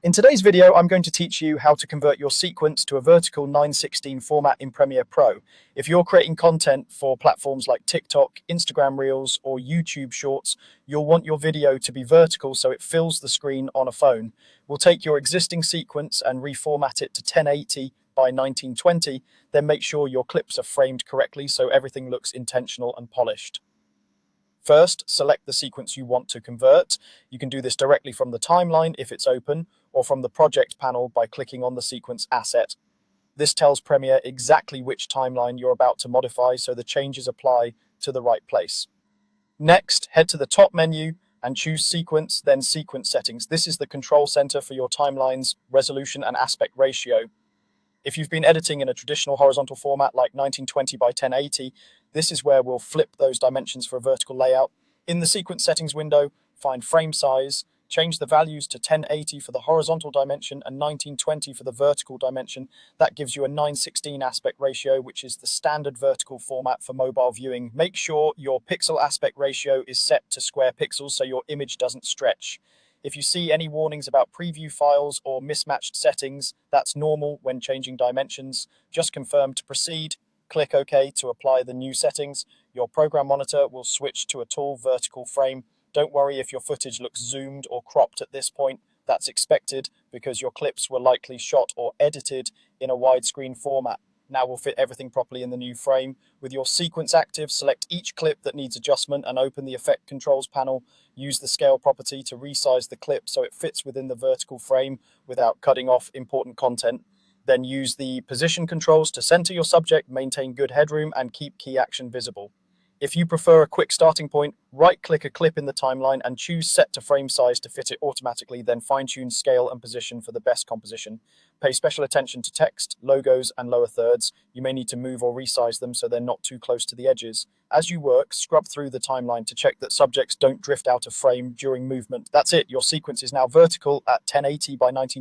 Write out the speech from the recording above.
In today's video, I'm going to teach you how to convert your sequence to a vertical 9:16 format in Premiere Pro. If you're creating content for platforms like TikTok, Instagram Reels, or YouTube Shorts, you'll want your video to be vertical so it fills the screen on a phone. We'll take your existing sequence and reformat it to 1080 by 1920, then make sure your clips are framed correctly so everything looks intentional and polished. First, select the sequence you want to convert. You can do this directly from the timeline if it's open, or from the project panel by clicking on the sequence asset. This tells Premiere exactly which timeline you're about to modify so the changes apply to the right place. Next, head to the top menu and choose Sequence, then Sequence Settings. This is the control center for your timeline's resolution and aspect ratio. If you've been editing in a traditional horizontal format like 1920 by 1080, this is where we'll flip those dimensions for a vertical layout. In the sequence settings window, find frame size, change the values to 1080 for the horizontal dimension and 1920 for the vertical dimension. That gives you a 9:16 aspect ratio, which is the standard vertical format for mobile viewing. Make sure your pixel aspect ratio is set to square pixels so your image doesn't stretch. If you see any warnings about preview files or mismatched settings, that's normal when changing dimensions. Just confirm to proceed, click OK to apply the new settings. Your program monitor will switch to a tall vertical frame. Don't worry if your footage looks zoomed or cropped at this point. That's expected because your clips were likely shot or edited in a widescreen format. Now we'll fit everything properly in the new frame. With your sequence active, select each clip that needs adjustment and open the Effect Controls panel. Use the scale property to resize the clip so it fits within the vertical frame without cutting off important content. Then use the position controls to center your subject, maintain good headroom, and keep key action visible. If you prefer a quick starting point, right-click a clip in the timeline and choose Set to Frame Size to fit it automatically, then fine-tune scale and position for the best composition. Pay special attention to text, logos, and lower thirds. You may need to move or resize them so they're not too close to the edges. As you work, scrub through the timeline to check that subjects don't drift out of frame during movement. That's it, your sequence is now vertical at 1080 by 1920.